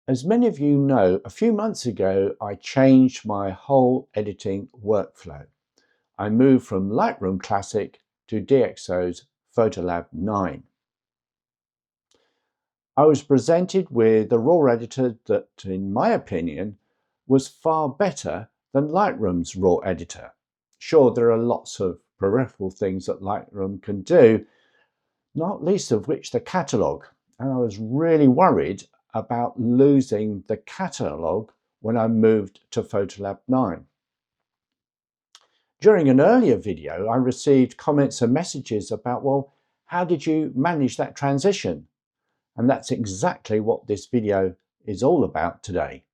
As many of you know, a few months ago I changed my whole editing workflow. I moved from Lightroom Classic to DxO's PhotoLab 9. I was presented with a RAW editor that, in my opinion, was far better than Lightroom's RAW editor. Sure, there are lots of peripheral things that Lightroom can do, not least of which the catalogue, and I was really worried about losing the catalogue when I moved to PhotoLab 9. During an earlier video, I received comments and messages about, well, how did you manage that transition? And that's exactly what this video is all about today.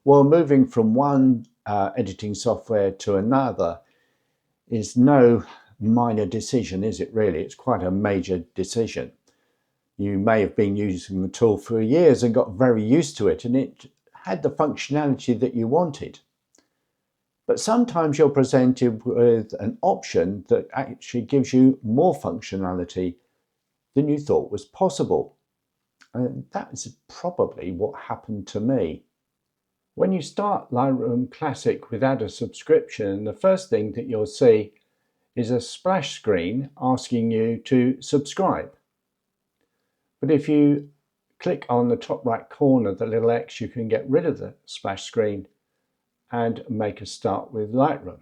Well, moving from one editing software to another is no minor decision, is it really? It's quite a major decision. You may have been using the tool for years and got very used to it, and it had the functionality that you wanted. But sometimes you're presented with an option that actually gives you more functionality than you thought was possible. And that is probably what happened to me. When you start Lightroom Classic without a subscription, the first thing that you'll see is a splash screen asking you to subscribe. But if you click on the top right corner, the little X, you can get rid of the splash screen and make a start with Lightroom.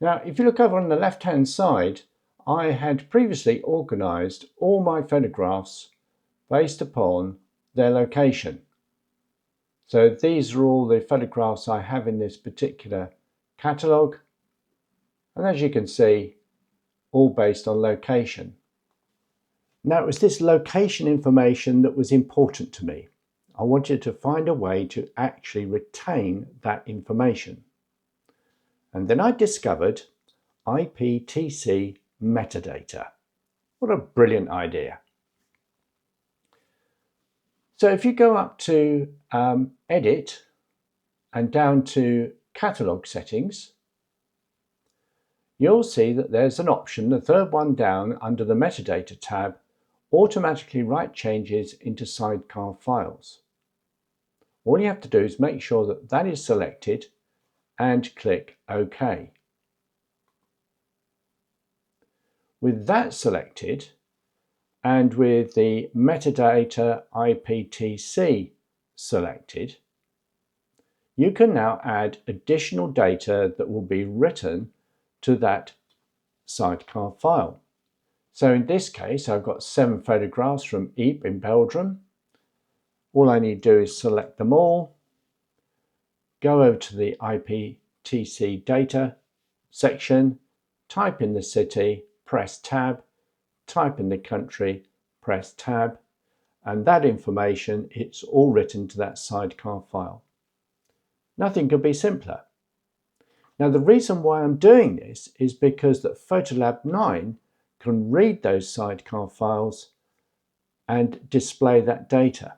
Now, if you look over on the left-hand side, I had previously organized all my photographs based upon their location. So these are all the photographs I have in this particular catalogue. And as you can see, all based on location. Now, it was this location information that was important to me. I wanted to find a way to actually retain that information. And then I discovered IPTC metadata. What a brilliant idea. So if you go up to Edit and down to Catalogue Settings, you'll see that there's an option, the third one down under the Metadata tab, automatically write changes into sidecar files. All you have to do is make sure that that is selected and click OK. With that selected, and with the metadata IPTC selected, you can now add additional data that will be written to that sidecar file. So in this case, I've got 7 photographs from Ypres in Belgium. All I need to do is select them all, go over to the IPTC data section, type in the city, press tab, type in the country, press tab, and that information, it's all written to that sidecar file. Nothing could be simpler. Now, the reason why I'm doing this is because that PhotoLab 9 can read those sidecar files and display that data.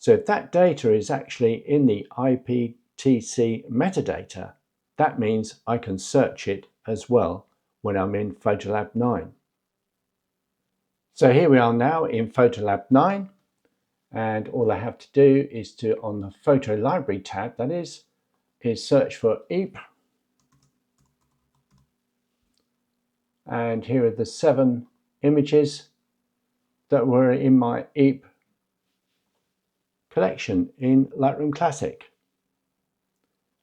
So if that data is actually in the IPTC metadata, that means I can search it as well when I'm in PhotoLab 9. So here we are now in PhotoLab 9, and all I have to do is to, on the Photo Library tab, that is search for Ypres. And here are the 7 images that were in my Ypres collection in Lightroom Classic.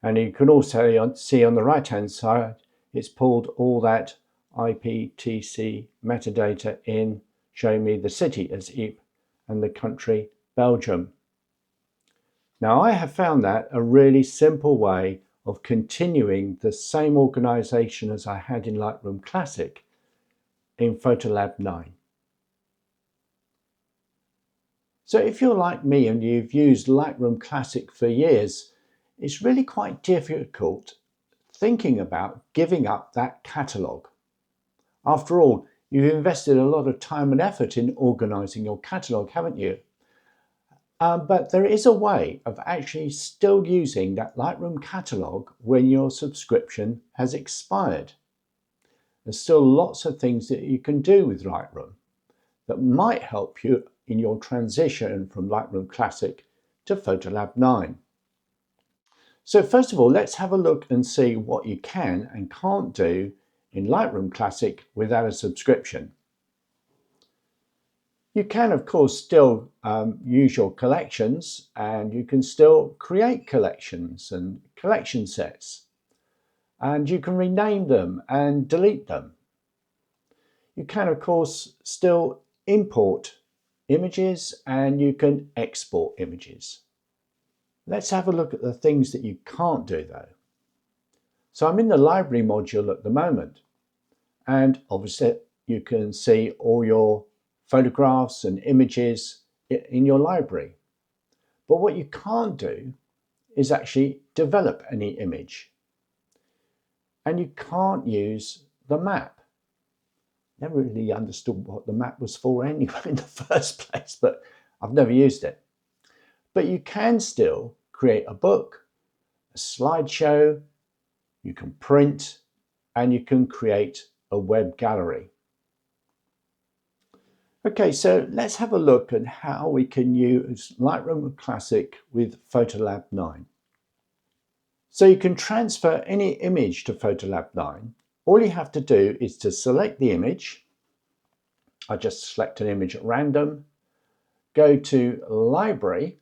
And you can also see on the right hand side, it's pulled all that IPTC metadata in, showing me the city as Ypres and the country Belgium. Now, I have found that a really simple way of continuing the same organization as I had in Lightroom Classic in PhotoLab 9. So if you're like me and you've used Lightroom Classic for years, it's really quite difficult thinking about giving up that catalogue. After all, you've invested a lot of time and effort in organizing your catalogue, haven't you? But there is a way of actually still using that Lightroom catalogue when your subscription has expired. There's still lots of things that you can do with Lightroom. that might help you in your transition from Lightroom Classic to PhotoLab 9. So first of all, let's have a look and see what you can and can't do in Lightroom Classic without a subscription. You can, of course, still use your collections, and you can still create collections and collection sets, and you can rename them and delete them. You can, of course, still import images, and you can export images. Let's have a look at the things that you can't do though. So I'm in the library module at the moment, and obviously you can see all your photographs and images in your library. But what you can't do is actually develop any image. And you can't use the map. Never really understood what the map was for anyway in the first place, but I've never used it. But you can still create a book, a slideshow, you can print, and you can create a web gallery. Okay, so let's have a look at how we can use Lightroom Classic with PhotoLab 9. So you can transfer any image to PhotoLab 9. All you have to do is to select the image. I just select an image at random, go to Library,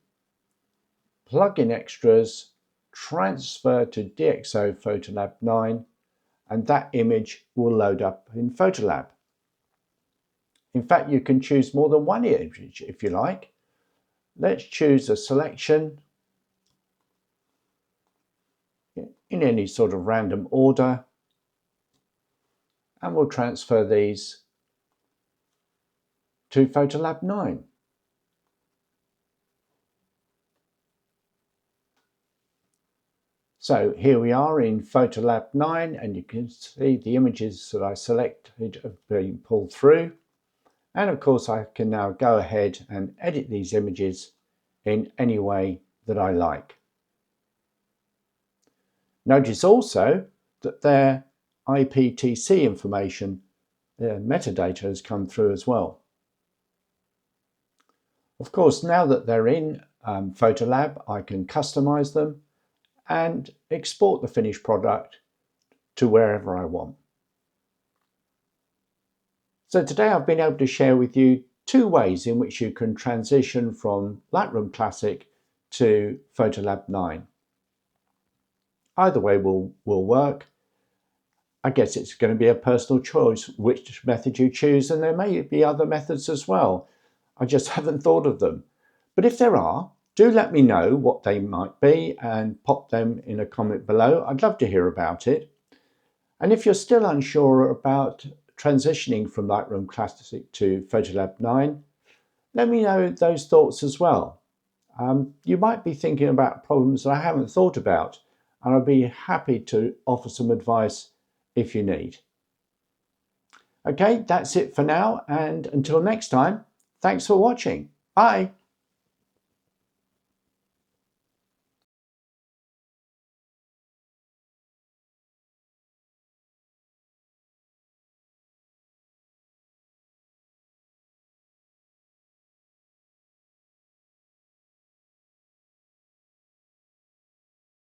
plug in Extras, transfer to DxO PhotoLab 9, and that image will load up in PhotoLab. In fact, you can choose more than one image if you like. Let's choose a selection in any sort of random order, and we'll transfer these to PhotoLab 9. So here we are in PhotoLab 9, and you can see the images that I selected have been pulled through. And of course, I can now go ahead and edit these images in any way that I like. Notice also that their IPTC information, their metadata, has come through as well. Of course, now that they're in PhotoLab, I can customize them and export the finished product to wherever I want. So today I've been able to share with you two ways in which you can transition from Lightroom Classic to PhotoLab 9. Either way will work. I guess it's going to be a personal choice which method you choose, and there may be other methods as well. I just haven't thought of them. But if there are, do let me know what they might be and pop them in a comment below. I'd love to hear about it. And if you're still unsure about transitioning from Lightroom Classic to PhotoLab 9, let me know those thoughts as well. You might be thinking about problems that I haven't thought about, and I'd be happy to offer some advice if you need. Okay, that's it for now, and until next time, thanks for watching. Bye.